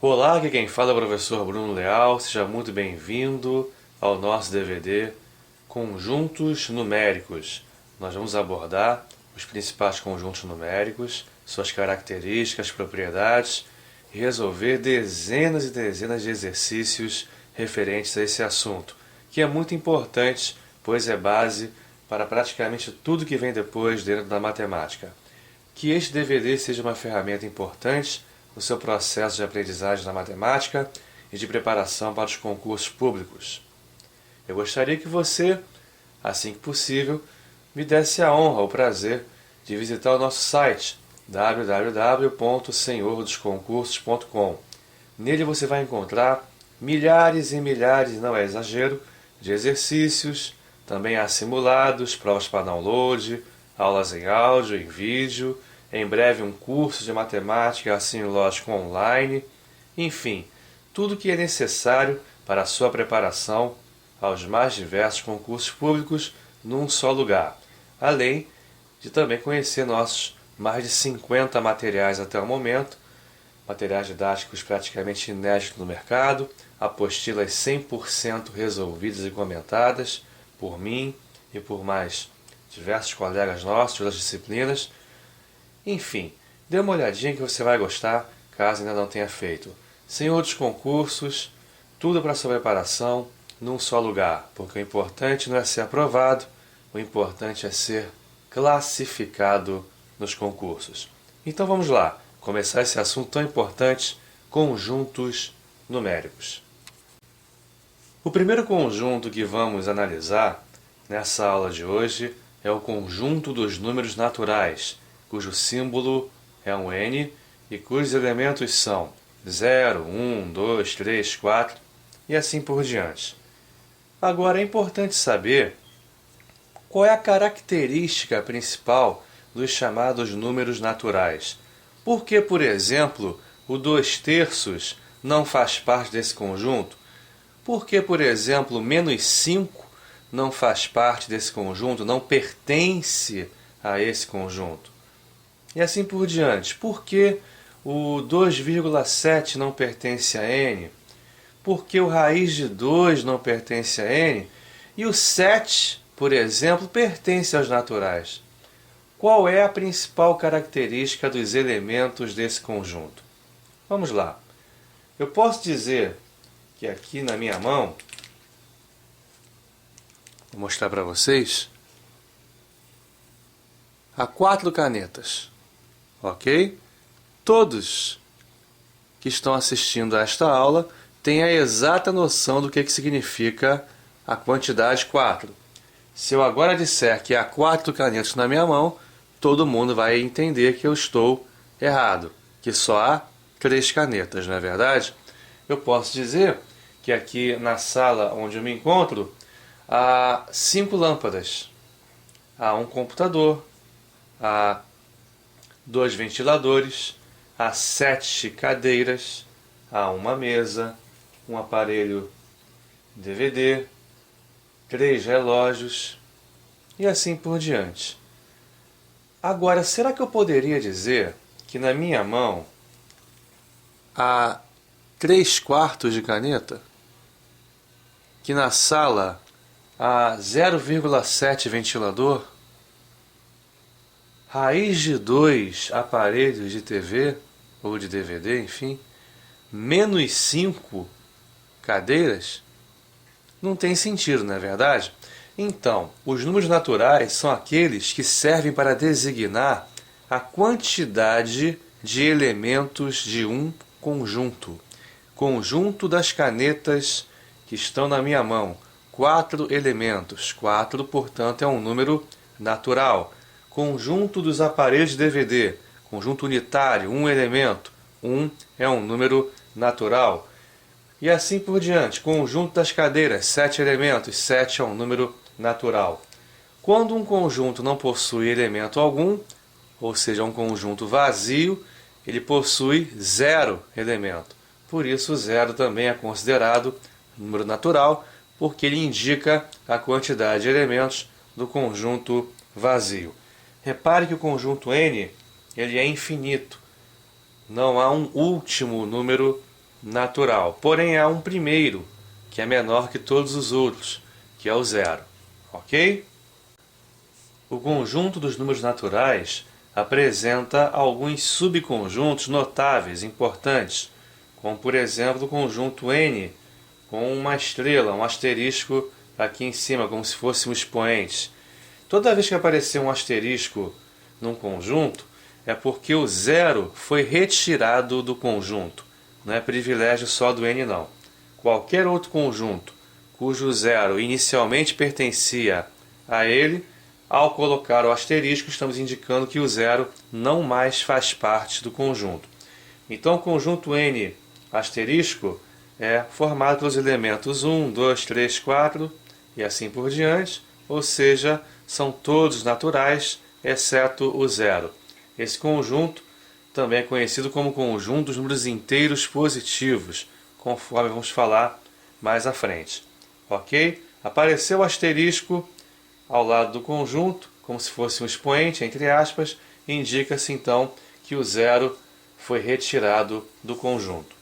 Olá, aqui quem fala é o professor Bruno Leal, seja muito bem-vindo ao nosso DVD Conjuntos Numéricos. Nós vamos abordar os principais conjuntos numéricos, suas características, propriedades e resolver dezenas e dezenas de exercícios referentes a esse assunto, que é muito importante, pois é base para praticamente tudo que vem depois dentro da matemática. Que este DVD seja uma ferramenta importante no seu processo de aprendizagem na matemática e de preparação para os concursos públicos. Eu gostaria que você, assim que possível, me desse a honra, o prazer de visitar o nosso site www.senhordosconcursos.com. Nele você vai encontrar milhares e milhares, não é exagero, de exercícios, também há simulados, provas para download, aulas em áudio, em vídeo, em breve um curso de matemática assim lógico online, enfim, tudo que é necessário para a sua preparação aos mais diversos concursos públicos num só lugar, além de também conhecer nossos mais de 50 materiais até o momento, materiais didáticos praticamente inéditos no mercado, apostilas 100% resolvidas e comentadas por mim e por mais diversos colegas nossos de outras disciplinas. Enfim, dê uma olhadinha que você vai gostar, caso ainda não tenha feito. Senhor dos concursos, tudo para sua preparação num só lugar, porque o importante não é ser aprovado, o importante é ser classificado nos concursos. Então vamos lá, começar esse assunto tão importante, conjuntos numéricos. O primeiro conjunto que vamos analisar nessa aula de hoje é o conjunto dos números naturais, cujo símbolo é um N e cujos elementos são 0, 1, 2, 3, 4 e assim por diante. Agora é importante saber qual é a característica principal dos chamados números naturais. Por que, por exemplo, o 2/3 não faz parte desse conjunto? Por que, por exemplo, -5 não faz parte desse conjunto, não pertence a esse conjunto? E assim por diante. Por que o 2,7 não pertence a n? Por que o raiz de 2 não pertence a n? E o 7, por exemplo, pertence aos naturais. Qual é a principal característica dos elementos desse conjunto? Vamos lá. Eu posso dizer que aqui na minha mão, vou mostrar para vocês, há 4 canetas. Ok? Todos que estão assistindo a esta aula têm a exata noção do que significa a quantidade 4. Se eu agora disser que há 4 canetas na minha mão, todo mundo vai entender que eu estou errado, que só há 3 canetas, não é verdade? Eu posso dizer que aqui na sala onde eu me encontro há 5 lâmpadas, há um computador, há 2 ventiladores, há 7 cadeiras, há uma mesa, um aparelho DVD, 3 relógios e assim por diante. Agora, será que eu poderia dizer que na minha mão há 3/4 de caneta? Que na sala há 0,7 ventilador? Raiz de 2 aparelhos de TV ou de DVD, enfim, -5 cadeiras? Não tem sentido, não é verdade? Então, os números naturais são aqueles que servem para designar a quantidade de elementos de um conjunto. Conjunto das canetas que estão na minha mão. 4 elementos. 4, portanto, é um número natural. Conjunto dos aparelhos de DVD, conjunto unitário, um elemento, 1 é um número natural. E assim por diante, conjunto das cadeiras, 7 elementos, 7 é um número natural. Quando um conjunto não possui elemento algum, ou seja, um conjunto vazio, ele possui 0 elemento. Por isso, 0 também é considerado número natural, porque ele indica a quantidade de elementos do conjunto vazio. Repare que o conjunto n ele é infinito. Não há um último número natural. Porém, há um primeiro, que é menor que todos os outros, que é o zero. Ok? O conjunto dos números naturais apresenta alguns subconjuntos notáveis, importantes, como por exemplo o conjunto n, com uma estrela, um asterisco aqui em cima, como se fosse um expoente. Toda vez que aparecer um asterisco num conjunto, é porque o zero foi retirado do conjunto. Não é privilégio só do n, não. Qualquer outro conjunto cujo zero inicialmente pertencia a ele, ao colocar o asterisco, estamos indicando que o zero não mais faz parte do conjunto. Então, o conjunto n asterisco é formado pelos elementos 1, 2, 3, 4 e assim por diante, ou seja, são todos naturais, exceto o zero. Esse conjunto também é conhecido como conjunto dos números inteiros positivos, conforme vamos falar mais à frente. Ok? Apareceu o asterisco ao lado do conjunto, como se fosse um expoente, entre aspas, indica-se então que o zero foi retirado do conjunto.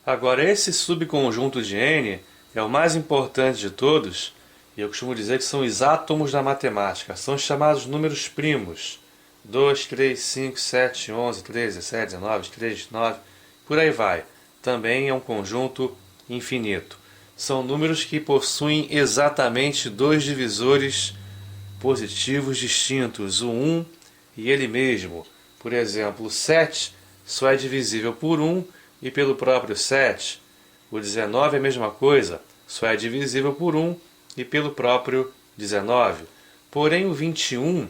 Agora, esse subconjunto de n é o mais importante de todos, e eu costumo dizer que são os átomos da matemática, são os chamados números primos. 2, 3, 5, 7, 11, 13, 17, 19, 23, 9, por aí vai. Também é um conjunto infinito. São números que possuem exatamente dois divisores positivos distintos, o 1 e ele mesmo. Por exemplo, o 7 só é divisível por 1 e pelo próprio 7. O 19 é a mesma coisa, só é divisível por 1 e pelo próprio 19. Porém, o 21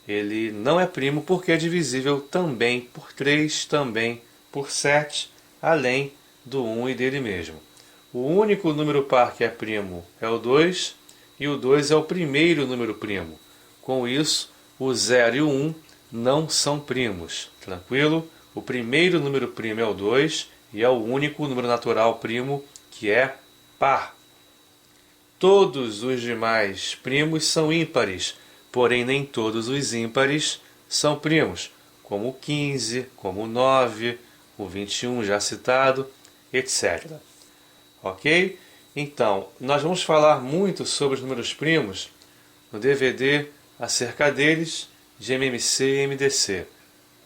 ele não é primo porque é divisível também por 3, também por 7, além do 1 e dele mesmo. O único número par que é primo é o 2, e o 2 é o primeiro número primo. Com isso, o 0 e o 1 não são primos. Tranquilo? O primeiro número primo é o 2 e é o único número natural primo que é par. Todos os demais primos são ímpares, porém nem todos os ímpares são primos, como o 15, como o 9, o 21 já citado, etc. Ok? Então, nós vamos falar muito sobre os números primos no DVD acerca deles de MMC e MDC.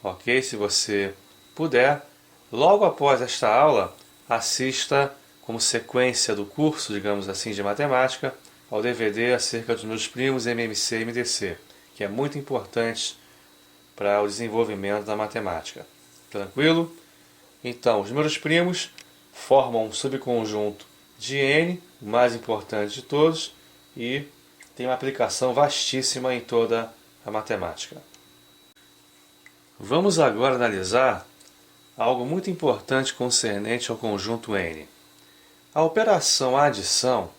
Ok? Se você puder, logo após esta aula, assista como sequência do curso, digamos assim, de matemática, ao DVD acerca dos números primos MMC e MDC, que é muito importante para o desenvolvimento da matemática. Tranquilo? Então, os números primos formam um subconjunto de n, o mais importante de todos, e tem uma aplicação vastíssima em toda a matemática. Vamos agora analisar algo muito importante concernente ao conjunto n. A operação adição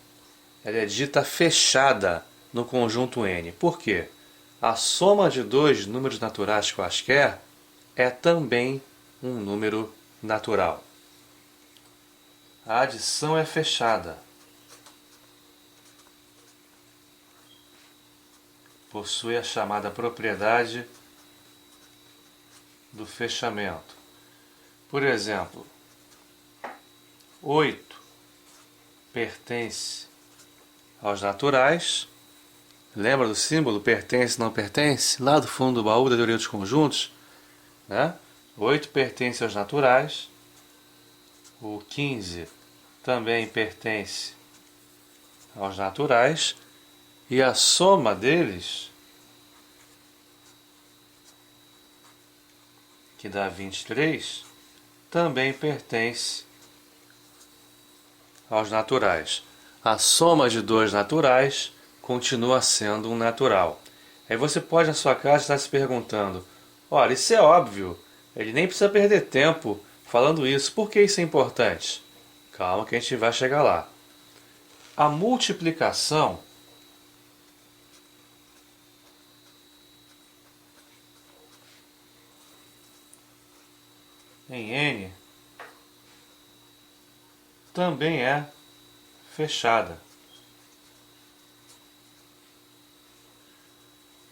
ela é dita fechada no conjunto n. Por quê? A soma de dois números naturais quaisquer é também um número natural. A adição é fechada. Possui a chamada propriedade do fechamento. Por exemplo, 8 pertence aos naturais. Lembra do símbolo pertence, não pertence? Lá do fundo do baú da teoria dos conjuntos, né? 8 pertence aos naturais. O 15 também pertence aos naturais. E a soma deles, que dá 23, também pertence aos naturais. A soma de dois naturais continua sendo um natural. Aí você pode na sua casa estar se perguntando, olha, isso é óbvio, ele nem precisa perder tempo falando isso, por que isso é importante? Calma que a gente vai chegar lá. A multiplicação em n também é fechada.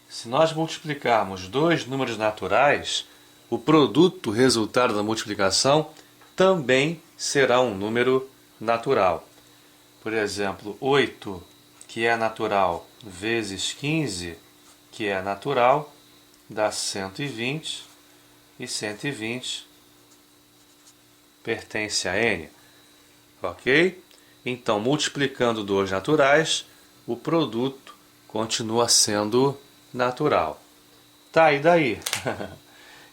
Se nós multiplicarmos dois números naturais, o produto resultado da multiplicação também será um número natural. Por exemplo, 8, que é natural, vezes 15, que é natural, dá 120, e 120 pertence a n. Ok? Então, multiplicando dois naturais, o produto continua sendo natural. Tá, e daí?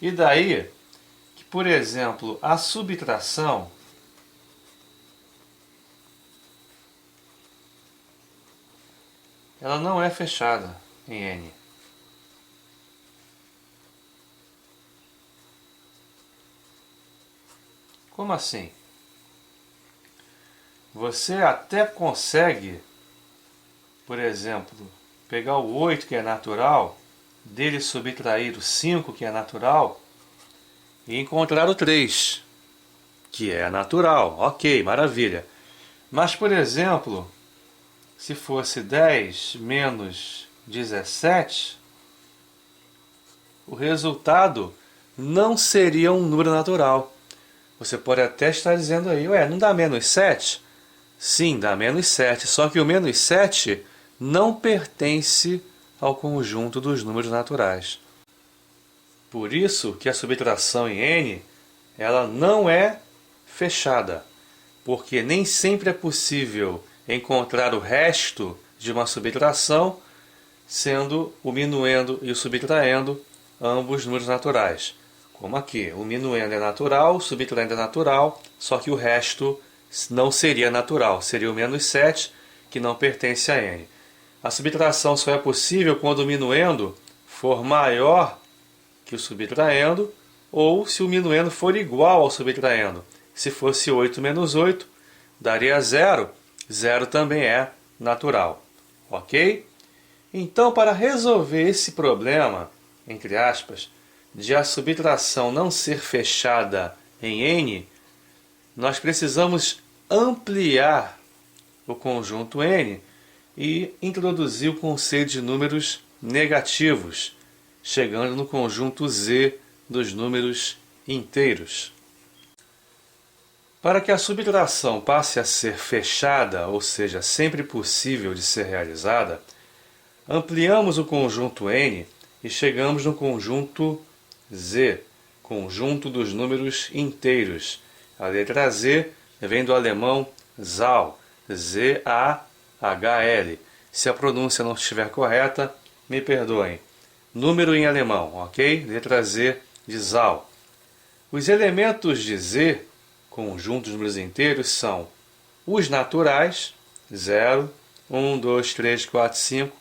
E daí que, por exemplo, a subtração ela não é fechada em n. Como assim? Você até consegue, por exemplo, pegar o 8, que é natural, dele subtrair o 5, que é natural, e encontrar o 3, que é natural. Ok, maravilha. Mas, por exemplo, se fosse 10 menos 17, o resultado não seria um número natural. Você pode até estar dizendo aí, ué, não dá menos 7? Sim, dá menos 7, só que o menos 7 não pertence ao conjunto dos números naturais. Por isso que a subtração em n ela não é fechada, porque nem sempre é possível encontrar o resto de uma subtração sendo o minuendo e o subtraendo ambos números naturais. Como aqui, o minuendo é natural, o subtraendo é natural, só que o resto não seria natural, seria o menos 7, que não pertence a n. A subtração só é possível quando o minuendo for maior que o subtraendo, ou se o minuendo for igual ao subtraendo. Se fosse 8 menos 8, daria 0. 0 também é natural. Ok? Então, para resolver esse problema, entre aspas, de a subtração não ser fechada em n, nós precisamos ampliar o conjunto n e introduzir o conceito de números negativos, chegando no conjunto z dos números inteiros. Para que a subtração passe a ser fechada, ou seja, sempre possível de ser realizada, ampliamos o conjunto n e chegamos no conjunto z, conjunto dos números inteiros. A letra z vem do alemão Zahl, Z-A-H-L. Se a pronúncia não estiver correta, me perdoem. Número em alemão, ok? Letra Z de Zahl. Os elementos de z, conjunto dos números inteiros, são os naturais, 0, 1, 2, 3, 4, 5.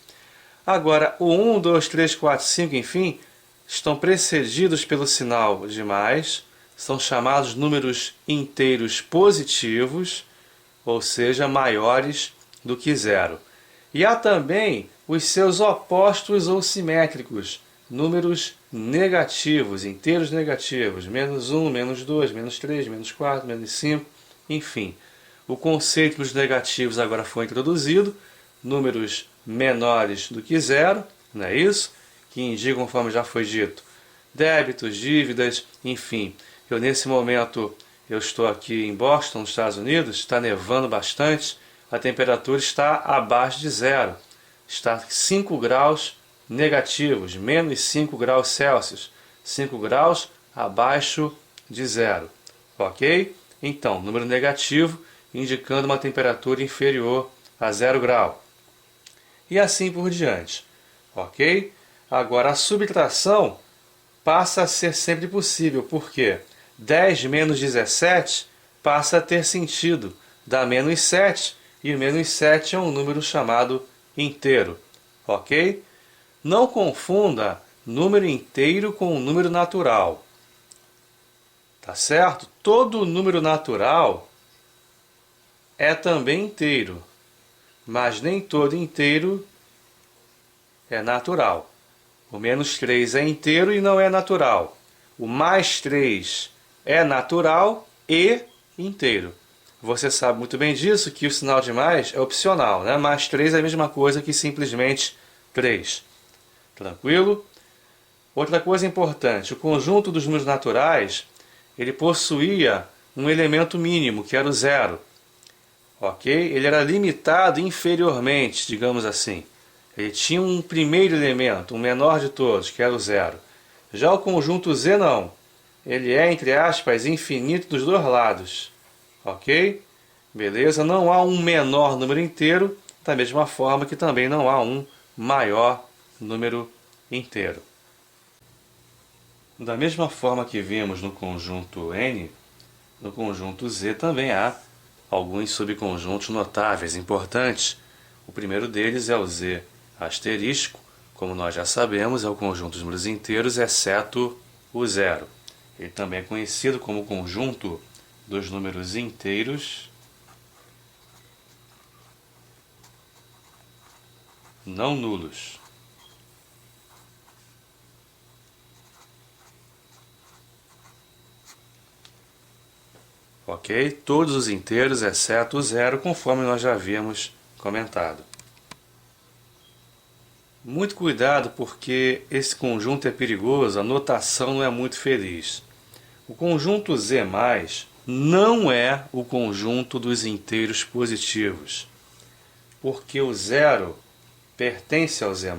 Agora, o 1, 2, 3, 4, 5, enfim, estão precedidos pelo sinal de mais, são chamados números inteiros positivos, ou seja, maiores do que 0. E há também os seus opostos ou simétricos, números negativos, inteiros negativos, menos 1, menos 2, menos 3, menos 4, menos 5, enfim. O conceito dos negativos agora foi introduzido, números menores do que 0, não é isso? Que indicam, conforme já foi dito, débitos, dívidas, enfim. Nesse momento, eu estou aqui em Boston, nos Estados Unidos, está nevando bastante, a temperatura está abaixo de 0, está 5 graus negativos, menos 5 graus Celsius, 5 graus abaixo de 0, ok? Então, número negativo indicando uma temperatura inferior a 0 grau. E assim por diante, ok? Agora, a subtração passa a ser sempre possível, porque 10 menos 17 passa a ter sentido, dá menos 7, e o menos 7 é um número chamado inteiro, ok? Não confunda número inteiro com número natural, tá certo? Todo número natural é também inteiro, mas nem todo inteiro é natural. O menos 3 é inteiro e não é natural. O mais 3 é natural e inteiro. Você sabe muito bem disso, que o sinal de mais é opcional, né? Mais 3 é a mesma coisa que simplesmente 3. Tranquilo? Outra coisa importante, o conjunto dos números naturais, ele possuía um elemento mínimo, que era o zero. Ok? Ele era limitado inferiormente, digamos assim. Ele tinha um primeiro elemento, o menor de todos, que era o zero. Já o conjunto Z não. Ele é, entre aspas, infinito dos dois lados. Ok? Beleza? Não há um menor número inteiro, da mesma forma que também não há um maior número inteiro. Da mesma forma que vimos no conjunto N, no conjunto Z também há alguns subconjuntos notáveis, importantes. O primeiro deles é o Z asterisco, como nós já sabemos, é o conjunto dos números inteiros, exceto o zero. Ele também é conhecido como conjunto dos números inteiros não nulos. Ok? Todos os inteiros, exceto o zero, conforme nós já havíamos comentado. Muito cuidado, porque esse conjunto é perigoso, a notação não é muito feliz. O conjunto Z+, não é o conjunto dos inteiros positivos, porque o zero pertence ao Z+.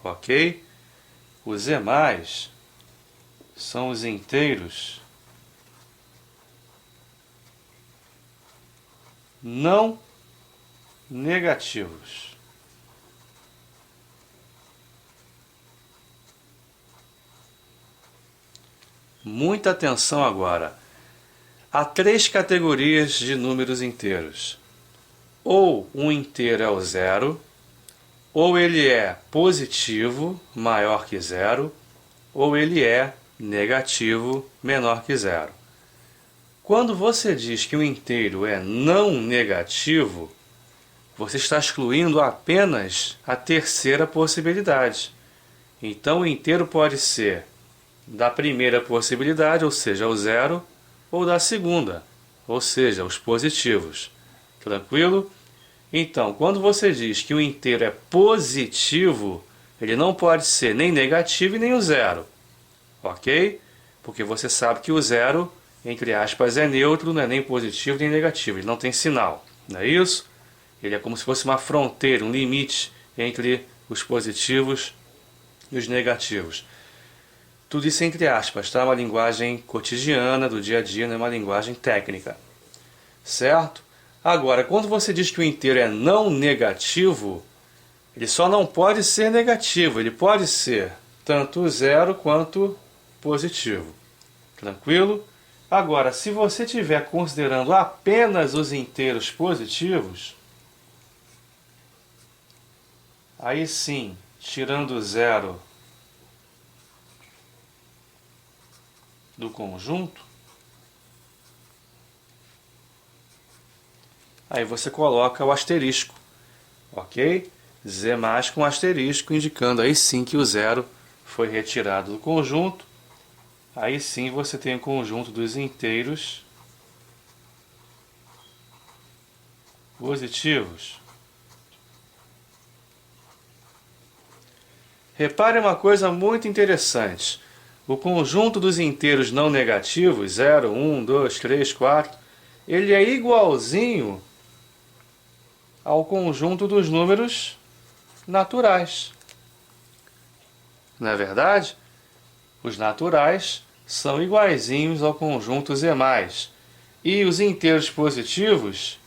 Ok? O Z+, são os inteiros não negativos. Muita atenção agora. Há três categorias de números inteiros. Ou um inteiro é o zero, ou ele é positivo, maior que zero, ou ele é negativo, menor que zero. Quando você diz que um inteiro é não negativo, você está excluindo apenas a terceira possibilidade. Então o inteiro pode ser da primeira possibilidade, ou seja, o zero, ou da segunda, ou seja, os positivos. Tranquilo? Então, quando você diz que o inteiro é positivo, ele não pode ser nem negativo e nem o zero. Ok? Porque você sabe que o zero, entre aspas, é neutro, não é nem positivo nem negativo, ele não tem sinal. Não é isso? Ele é como se fosse uma fronteira, um limite entre os positivos e os negativos. Tudo isso entre aspas, tá? Uma linguagem cotidiana, do dia a dia, não é uma linguagem técnica. Certo? Agora, quando você diz que o inteiro é não negativo, ele só não pode ser negativo, ele pode ser tanto zero quanto positivo. Tranquilo? Agora, se você estiver considerando apenas os inteiros positivos, aí sim, tirando o zero do conjunto, aí você coloca o asterisco, ok? Z mais com asterisco, indicando aí sim que o zero foi retirado do conjunto. Aí sim você tem o conjunto dos inteiros positivos. Repare uma coisa muito interessante. O conjunto dos inteiros não negativos, 0, 1, 2, 3, 4, ele é igualzinho ao conjunto dos números naturais. Não é verdade? Os naturais são iguaizinhos ao conjunto Z+. E os inteiros positivos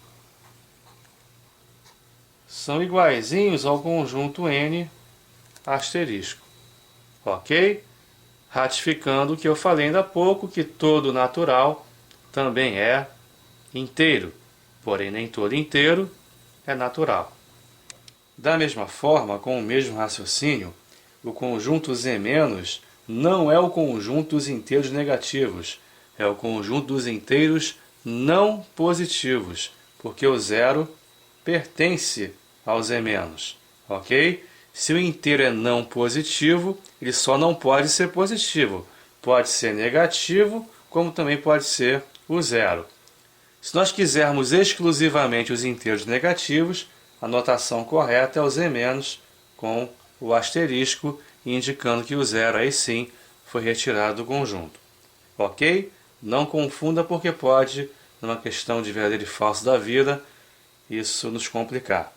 são iguaizinhos ao conjunto N asterisco. Ok? Ratificando o que eu falei ainda há pouco, que todo natural também é inteiro, porém nem todo inteiro é natural. Da mesma forma, com o mesmo raciocínio, o conjunto Z- não é o conjunto dos inteiros negativos, é o conjunto dos inteiros não positivos, porque o zero pertence ao Z-, ok? Se o inteiro é não positivo, ele só não pode ser positivo. Pode ser negativo, como também pode ser o zero. Se nós quisermos exclusivamente os inteiros negativos, a notação correta é o Z- com o asterisco, indicando que o zero aí sim foi retirado do conjunto. Ok? Não confunda, porque pode, numa questão de verdadeiro e falso da vida, isso nos complicar.